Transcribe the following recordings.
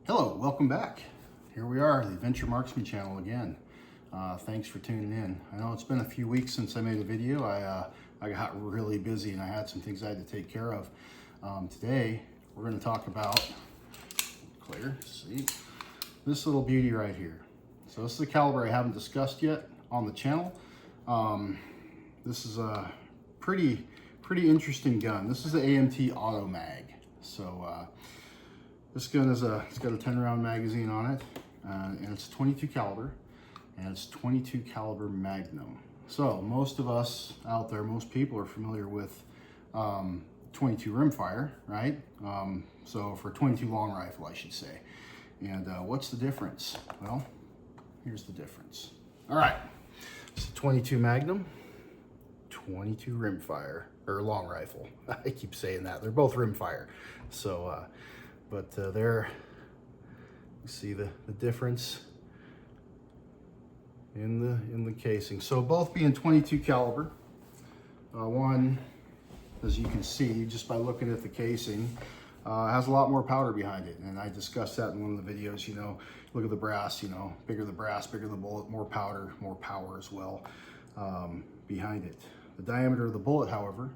Hello, welcome back. Here we are, the Adventure Marksman channel again. Thanks for tuning in. I know it's been a few weeks since I made a video. I got really busy and I had some things I had to take care of. Today, we're going to talk about, see, this little beauty right here. So this is a caliber I haven't discussed yet on the channel. This is a pretty interesting gun. This is the AMT Auto Mag. So this gun is it's got a 10-round magazine on it, and it's 22 caliber, and it's 22 caliber Magnum. So most of us out there, most people are familiar with 22 rimfire, right? So for 22 long rifle, I should say. And what's the difference? Well, here's the difference. All right, it's a 22 Magnum, 22 rimfire, or long rifle. I keep saying that. They're both rimfire. So, but there, you see the difference in the casing. So both being 22 caliber. One, as you can see, just by looking at the casing, has a lot more powder behind it. And I discussed that in one of the videos. You know, look at the brass, you know, bigger the brass, bigger the bullet, more powder, more power as well behind it. The diameter of the bullet, however,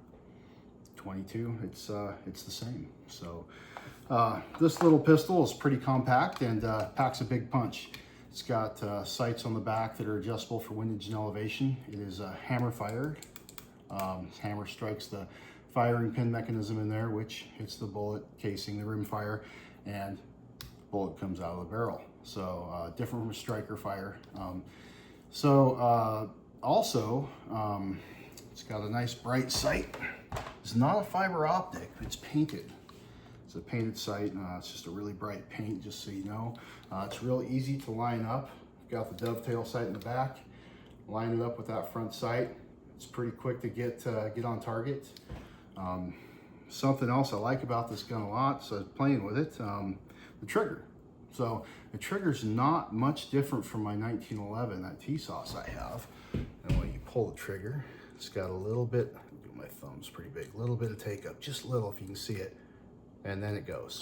22, it's the same. So this little pistol is pretty compact and packs a big punch. It's got sights on the back that are adjustable for windage and elevation. It is hammer fired. Hammer strikes the firing pin mechanism in there, which hits the bullet casing, the rim fire, and the bullet comes out of the barrel. So different from a striker fire. Also, it's got a nice bright sight. It's not a fiber optic, it's painted. It's a painted sight. It's just a really bright paint, just so you know. It's real easy to line up. Got the dovetail sight in the back. Line it up with that front sight. It's pretty quick to get on target. Something else I like about this gun a lot, so I was playing with it, the trigger. So the trigger's not much different from my 1911, that T-Sauce I have. And when you pull the trigger, it's got a little bit, my thumb's pretty big, a little bit of take up, just little if you can see it, and then it goes.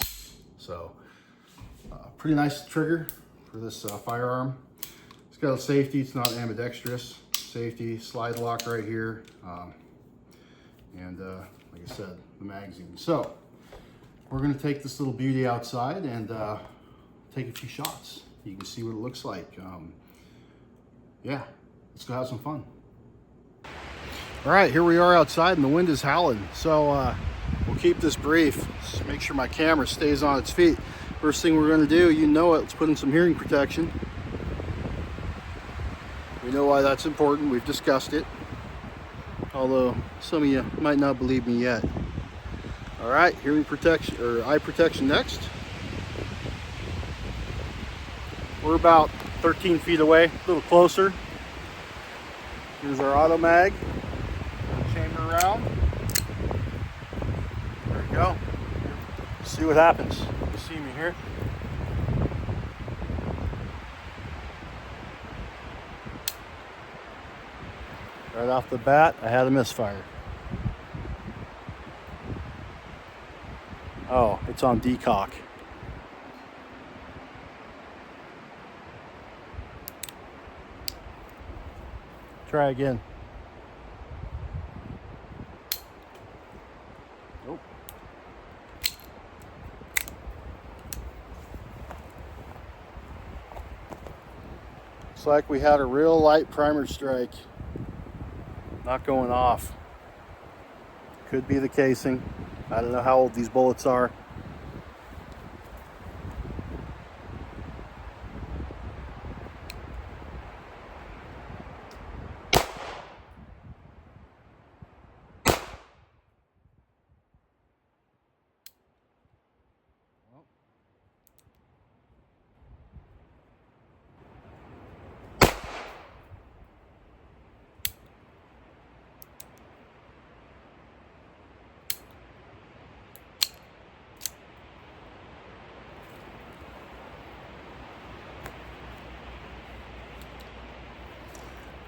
So pretty nice trigger for this firearm. It's got a safety, it's not ambidextrous. Safety, slide lock right here, and like I said, the magazine. So we're gonna take this little beauty outside and take a few shots. You can see what it looks like. Yeah, let's go have some fun. All right, here we are outside and the wind is howling. So we'll keep this brief. Just make sure my camera stays on its feet. First thing we're gonna do, you know it, let's put in some hearing protection. We know why that's important, we've discussed it. Although some of you might not believe me yet. All right, hearing protection, or eye protection next. We're about 13 feet away, a little closer. Here's our Auto Mag. Chamber around. There we go. See what happens. You see me here? Right off the bat, I had a misfire. Oh, it's on decock. Try again. Nope. Looks like we had a real light primer strike. Not going off. Could be the casing. I don't know how old these bullets are.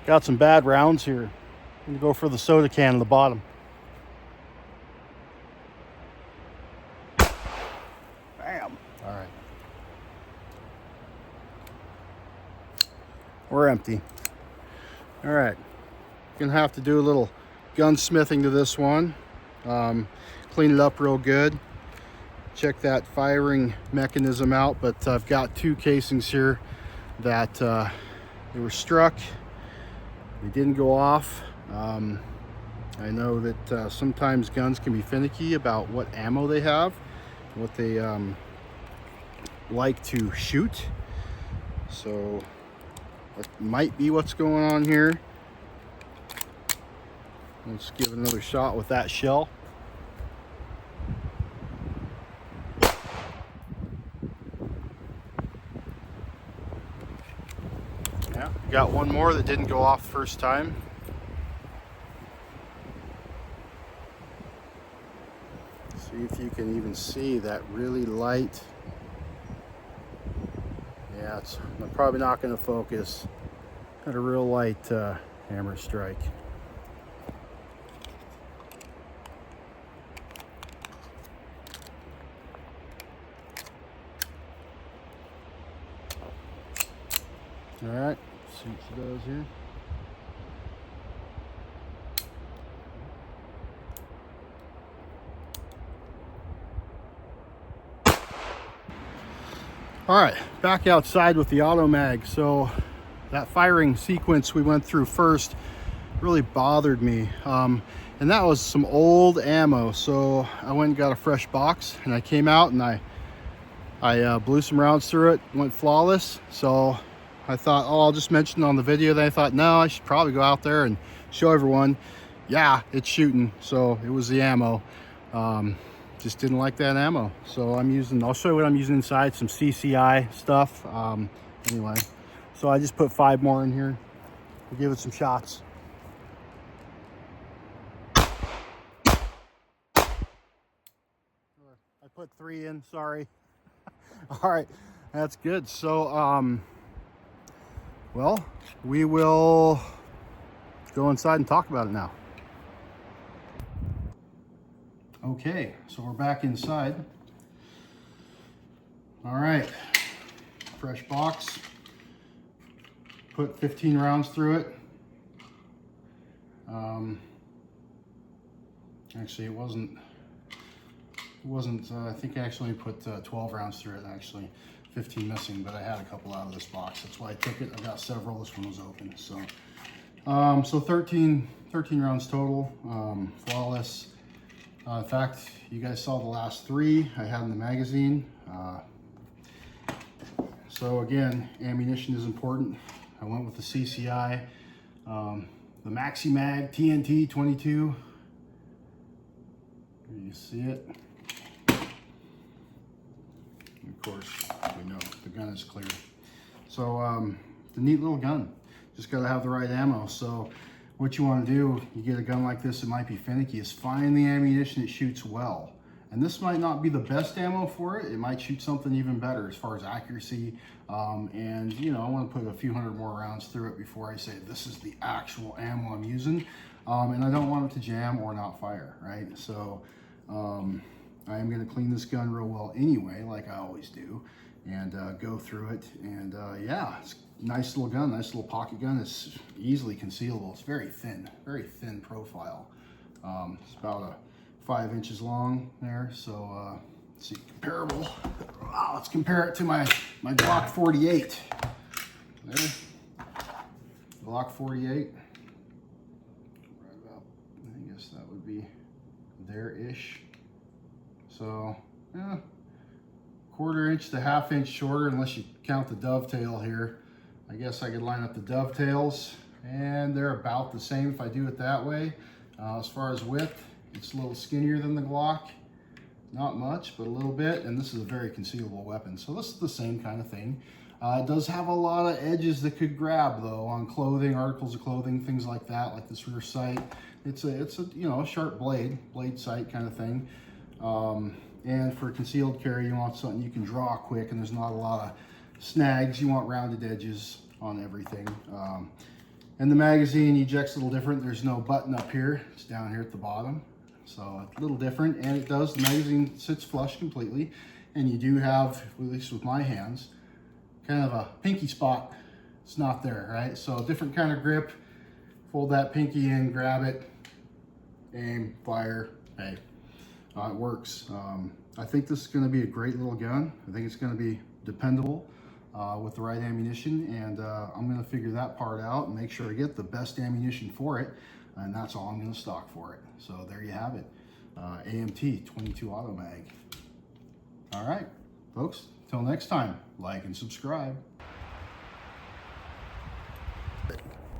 Got some bad rounds here. I'm gonna go for the soda can on the bottom. Bam. All right. or empty. All right, gonna have to do a little gunsmithing to this one. Clean it up real good. Check that firing mechanism out, but I've got two casings here that they were struck. They didn't go off. I know that sometimes guns can be finicky about what ammo they have, what they like to shoot. So that might be what's going on here. Let's give it another shot with that shell. Yeah, got one more that didn't go off the first time. See if you can even see that really light. Yeah, it's probably not going to focus. Got a real light hammer strike. All right, see what she does here. All right, back outside with the Auto Mag. So that firing sequence we went through first really bothered me. And that was some old ammo. So I went and got a fresh box and I came out and I blew some rounds through it, went flawless. So I thought, oh, I'll just mention it on the video. Then I thought, no, I should probably go out there and show everyone, yeah, it's shooting. So it was the ammo. Just didn't like that ammo. So I'll show you what I'm using inside, some CCI stuff. Anyway, so I just put 5 more in here. We'll give it some shots. I put 3 in, sorry. All right, that's good. So, well, we will go inside and talk about it now. Okay, so we're back inside. All right, fresh box. Put 15 rounds through it. Actually, it wasn't. I think I actually put 12 rounds through it. Actually, 15 missing, but I had a couple out of this box. That's why I took it. I got several. This one was open. So, so 13 rounds total. Flawless. In fact, you guys saw the last 3 I had in the magazine. So again, ammunition is important. I went with the CCI, the Maxi Mag TNT 22. You see it? Of course, we know the gun is clear. So it's a neat little gun. Just got to have the right ammo. So what you want to do, you get a gun like this, it might be finicky, is find the ammunition that shoots well. And this might not be the best ammo for it. It might shoot something even better as far as accuracy. And you know, I want to put a few hundred more rounds through it before I say this is the actual ammo I'm using. And I don't want it to jam or not fire, right? So I am going to clean this gun real well anyway, like I always do, and go through it. And yeah, it's a nice little gun, nice little pocket gun. It's easily concealable. It's very thin profile. It's about 5 inches long there. So let's see, comparable. Let's compare it to my Glock 48. There, Glock 48. Right about, I guess that would be there-ish. So, yeah, 1/4 inch to 1/2 inch shorter, unless you count the dovetail here. I guess I could line up the dovetails, and they're about the same if I do it that way. As far as width, it's a little skinnier than the Glock. Not much, but a little bit, and this is a very concealable weapon. So this is the same kind of thing. It does have a lot of edges that could grab though on clothing, articles of clothing, things like that, like this rear sight. It's a you know, a sharp blade sight kind of thing. And for concealed carry, you want something you can draw quick and there's not a lot of snags. You want rounded edges on everything. And the magazine ejects a little different. There's no button up here. It's down here at the bottom. So a little different, and it does, the magazine sits flush completely. And you do have, at least with my hands, kind of a pinky spot it's not there, right? So different kind of grip, fold that pinky in, grab it, aim, fire, hey, it works. I think this is gonna be a great little gun. I think it's gonna be dependable with the right ammunition, and I'm gonna figure that part out and make sure I get the best ammunition for it, and that's all I'm gonna stock for it. So there you have it, AMT 22 Auto Mag. All right, folks, till next time, like and subscribe.